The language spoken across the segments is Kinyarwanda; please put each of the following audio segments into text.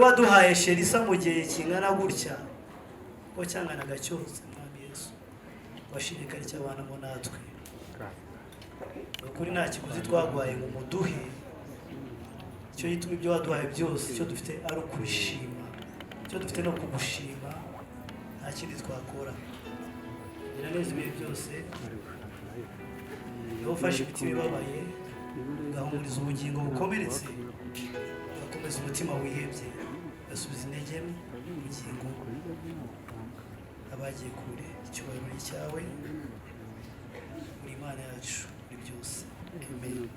waduhaye Sherisa mu gihe kingana gutya ko cyanganaga cyose mwami Yesu washirikari cy'abana mo natwe ukuri nta kiguzi twagwaye ngo muduhe cyo yituma ibyo waduhaye byose cyo dufite ari ukushima cyo dufite no kugushima nta kindi twakora neza ibihe byose iyo ufashe ibiti bibabaye ugahumuriza ubugingo bukomeretse ugakomeza umutima wihebye ugasubiza intege mu bugingo abagiye kure icyubahiro cyawe muri Imana yacu muri byose amen.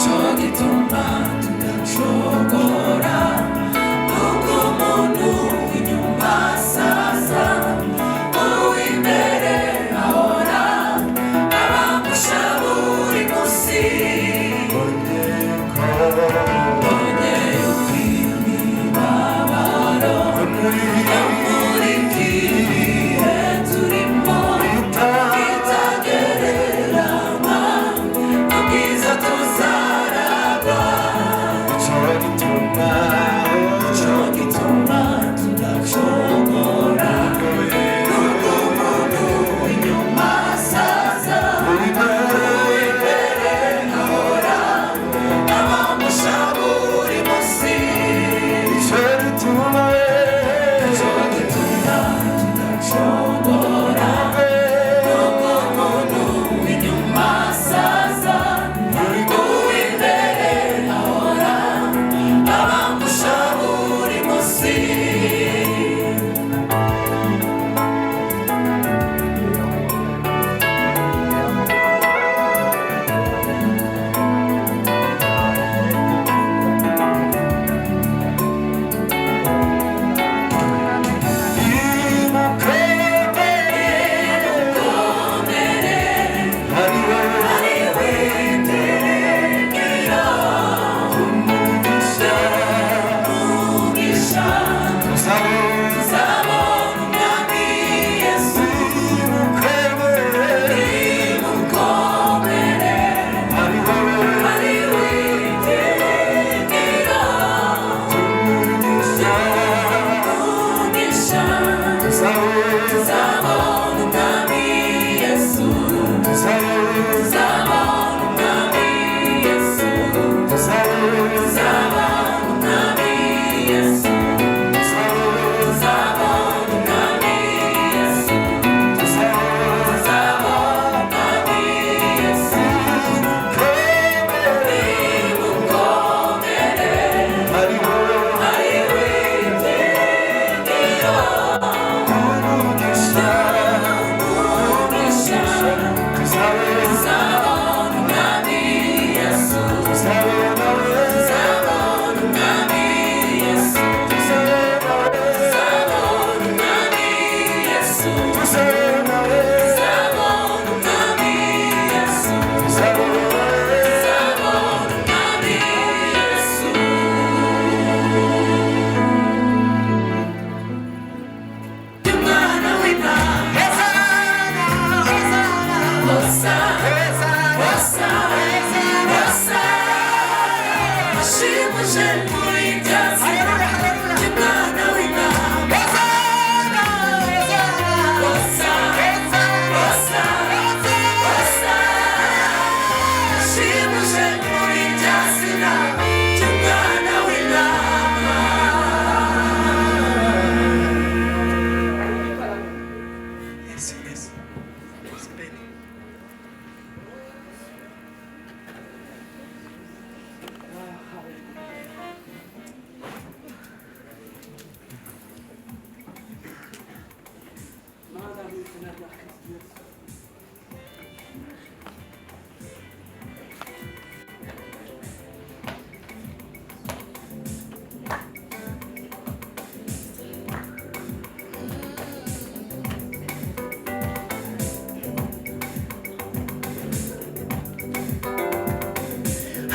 Chogituma tudashobora nuko umuntu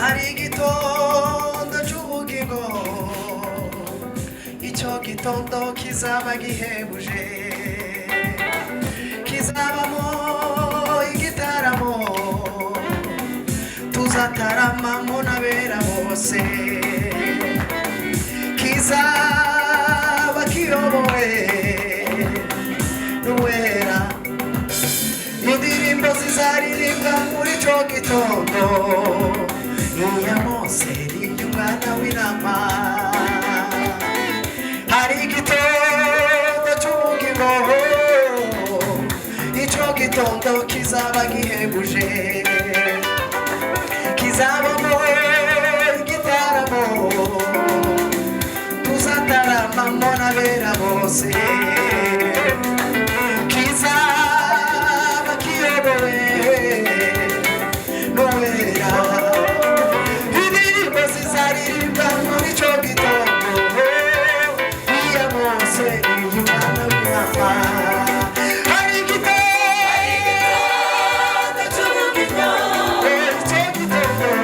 hari igitondo cy'ubugingo, icyo gitondo kizaba gihebuje, kizabamo igitaramo, tuzataramamo n'abera bose, kizaba kiyobowe n'uwera, indirimbo zizaririmbwa muri icyo gitondo, iya Mose n'iy'umwana w'intama. Hari igitondo cy'ubugingo, icyo gitondo kizaba gihebuje, kizabamo igitaramo, tuzataramamo n'abera bose, kizaba kiyobowe n'uwera, zizaririmba muri icyo gitondo, iya Mose n'iy'umwana w'intama. Hari igitondo cy'ubugingo, icyo gitondo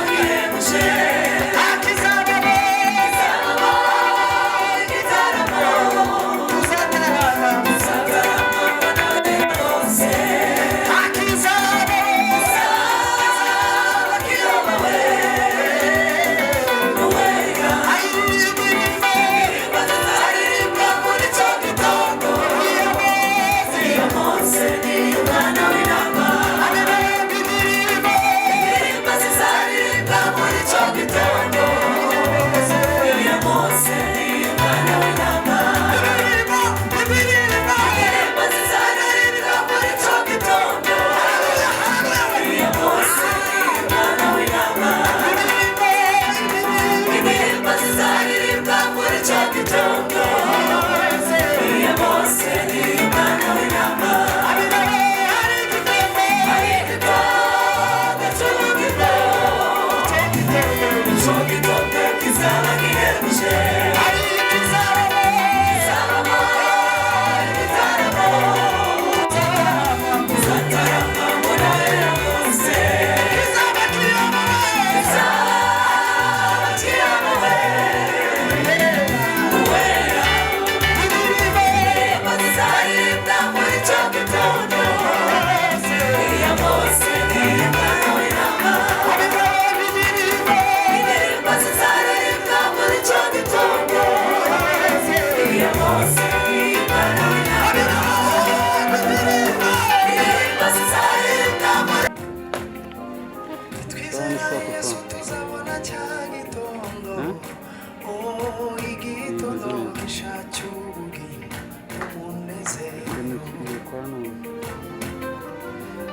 gihebuje, kizabamo igitaramo, tuzataramamo n'abera bose,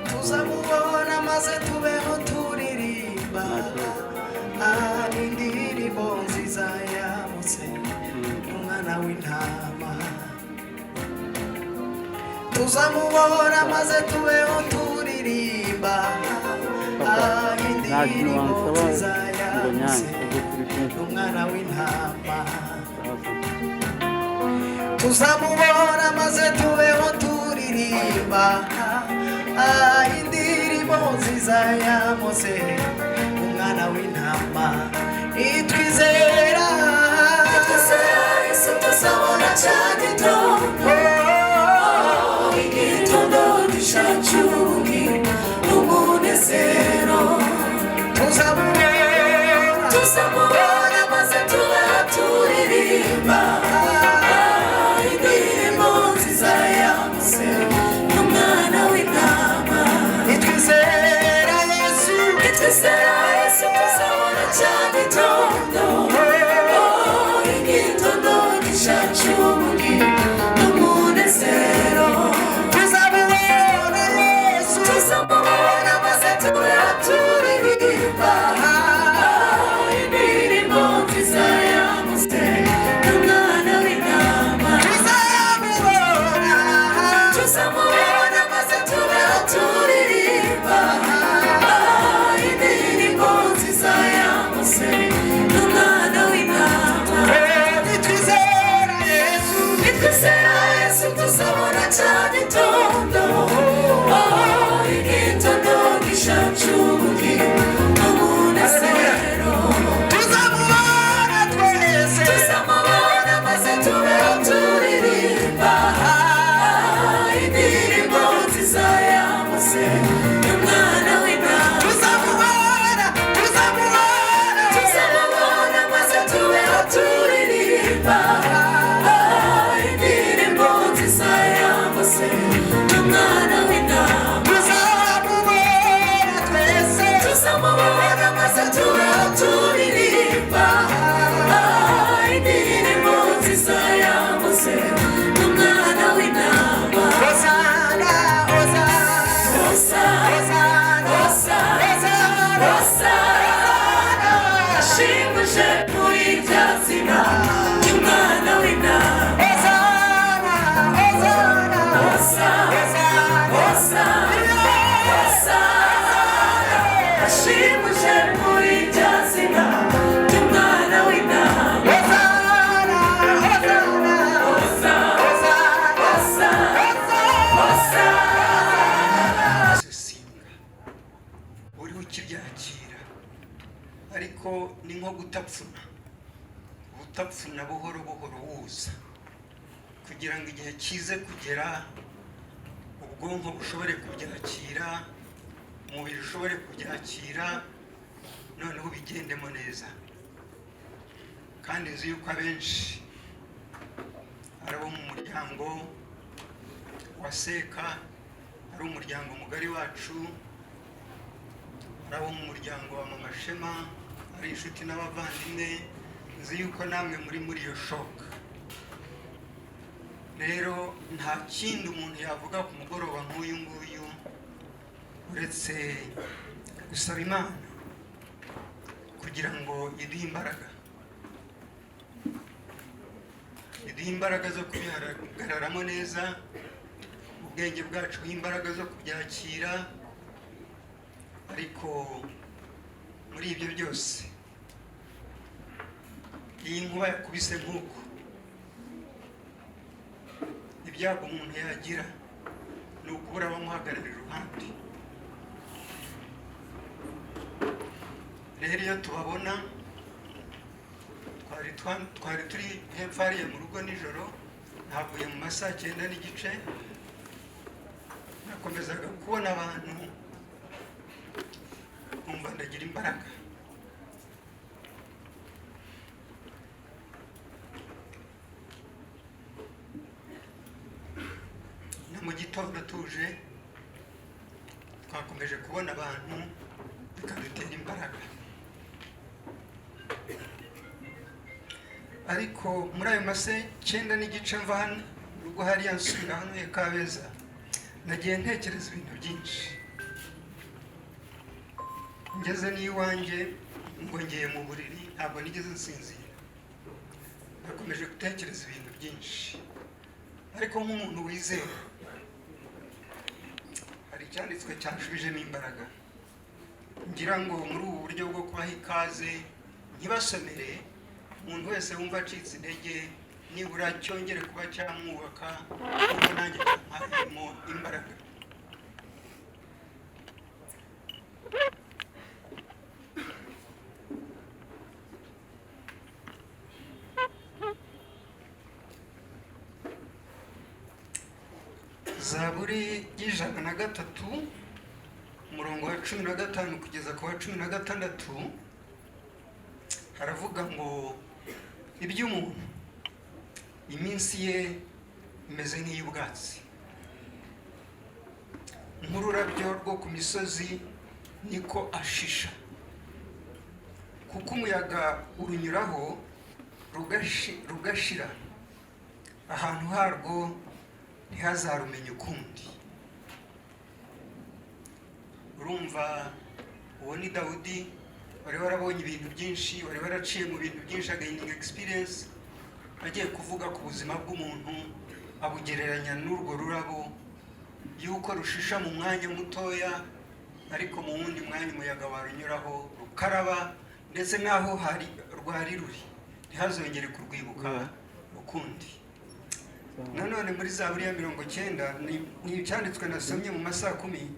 tuzamubona maze tubeho turirimba, indirimbo nziza ya Mose n'umwana w'intama. Tuzamubona maze tubeho turirimba, indirimbo nziza ya Mose n'umwana w'intama. Tuzamubona maze tubeho turirimba, indirimbo nziza ya Mose umwana w'intama. Itwizera Yesu tuzabona cya gitondo, igitondo gishya cy'ubugingo n'umunezero. Tuzamubona maze tubeho turirimba, indirimbo nziza ya Mose n'umwana w'intama. Itwizera Yesu tuzabona cya gitondo, utapfuna buhoro buhoro wuza, kugira ngo igihe kize kugera ubwonko bushobore kubyakira, umubiri ushobore kubyakira, noneho bigendemo neza. Kandi nzi yuko abenshi ari abo mu muryango wa Seka, ari umuryango mugari wacu, ari abo mu muryango wa Mama Shema, ari inshuti n'abavandimwe. Nzi yuko namwe muri iyo shoka. Rero nta kindi umuntu yavuga ku mugoroba nk'uyu nguyu uretse gusaba Imana kugira ngo iduhe imbaraga zo kubihagararamo neza, ubwenge bwacu bw'imbaraga zo kubyakira. Ariko muri ibyo byose, iyi nkuba yakubise nk'uko, ibyago umuntu yagira ni ukubura abamuhagararira iruhande. Rero iyo tubabona, twari turi hepfo hariya mu rugo nijoro, navuye mu masaa 9:30, nakomezaga kubona abantu nkumva ndagira imbaraga. Na mu gitondo tuje twakomeje kubona abantu bikadutera imbaraga. Ariko muri ayo mase 9:30 mva hano urugo hariya nsubira hano ya Kabeza, nagiye ntekereza ibintu byinshi. Ngeze n'iwanjye ngo ngiye mu buriri, ntabwo nigeze nsinzira, nakomeje gutekereza ibintu byinshi. Ariko nk'umuntu wizeye, hari icyanditswe cyanshubijemo imbaraga. Ngira ngo muri ubu buryo bwo kubaha ikaze ntibasomere, umuntu wese wumva acitse intege nibura cyongere kuba cyamwubaka, kuko nanjye mpahemo imbaraga. Zaburi y'103 umurongo wa 15 kugeza ku wa 16 haravuga ngo iby'umuntu iminsi ye imeze nk'iy'ubwatsi, nk'ururabyo rwo ku misozi niko ashisha, kuko umuyaga urunyuraho rugashira, ahantu harwo ntihazarumenya ukundi. Urumva, uwo ni Dawudi, wari warabonye ibintu byinshi, wari waraciye mu bintu byinshi, gaining experience. Agiye kuvuga ku buzima bw'umuntu, abugereranya n'urwo rurabo, yuko rushisha mu mwanya mutoya, ariko mu wundi mwanya umuyaga warunyuraho rukaraba, ndetse n'aho rwari ruri ntihazongere kurwibuka ukundi. Nanone muri Zaburi ya 90 ni icyanditswe nasomye mu masaa 10,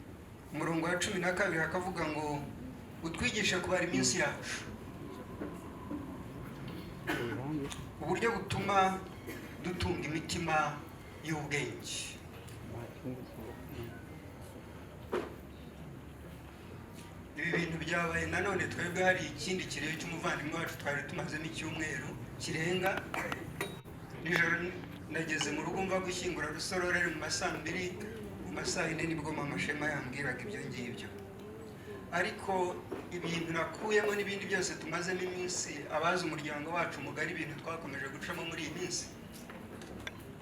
umurongo wa 12 hakavuga ngo utwigishe kubara iminsi yacu, uburyo butuma dutunga imitima y'ubwenge. Ibi bintu byabaye nanone twebwe hari ikindi kirere cy'umuvandimwe wacu twari tumazemo icyumweru kirenga. Nijoro nageze mu rugo mva gushyingura Rusororo ari mu masaa 2, mu masaa 4 nibwo Mama Shema yambwiraga ibyo ngibyo. Ariko ibintu nakuyemo n'ibindi byose tumazemo iminsi, abazi umuryango wacu mugari, ibintu twakomeje gucamo muri iyi minsi,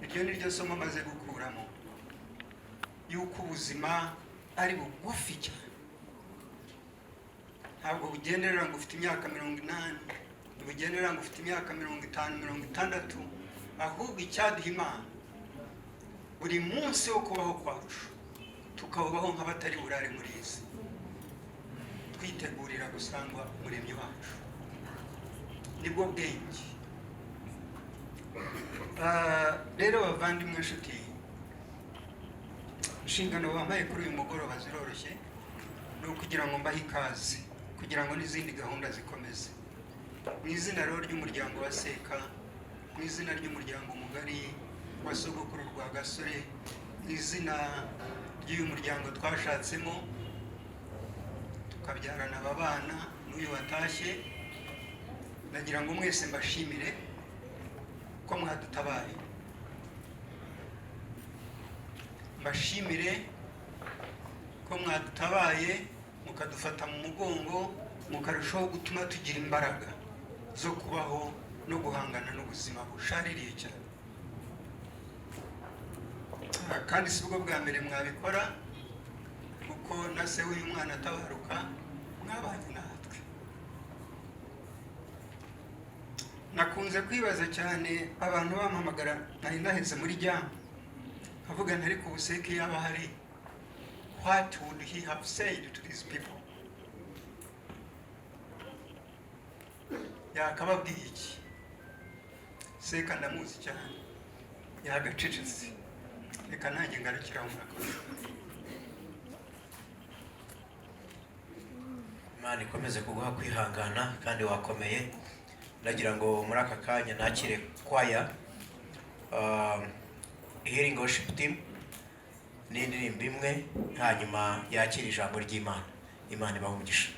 iryo ni ryo somo maze gukuramo, yuko ubuzima ari bugufi cyane. Ntabwo bugenderera ngo ufite imyaka 80, bugenderera ngo ufite imyaka 50, 60, ahubwo icyaduha Imana buri munsi wo kubaho kwacu tukawubaho nk'abatari burare muri isi, twitegurira gusangwa umuremyi wacu. Nibwo bwenge. Rero bavandimwe inshuti, inshingano bampaye kuri uyu mugoroba ziroroshye, ni ukugira ngo mbahe ikaze, kugira ngo n'izindi gahunda zikomeze. mu izina rero ry'umuryango wa Seka, mu izina ry'umuryango mugari wa sogokuru rwa Gasore, mu izina ry'uyu muryango twashatsemo tukabyarana aba bana n'uyu watashye, nagira ngo mwese mbashimire ko mwadutabaye, mbashimire ko mwadutabaye mukadufata mu mugongo, mukarushaho gutuma tugira imbaraga zo kubaho no guhangana n'ubuzima bushaririye cyane. Kandi si bwo bwa mbere mwabikora, kuko na se w'uyu mwana atabaruka mwabanye natwe. Nakunze kwibaza cyane abantu bampamagara, nari naheze muri jam nkavuga ntari ku Buseke yaba hari, what would he have said to these people? Yakababwiye iki? Seka ndamuzi cyane, yagacecetse. Reka nanjye ngarukiraho murakoze. Imana ikomeze kuguha kwihangana kandi wakomeye. Ndagira ngo muri aka kanya nakire kwaya Healing Worship Team n'indirimbo imwe, hanyuma yakira ijambo ry'Imana. Imana ibahe umugisha.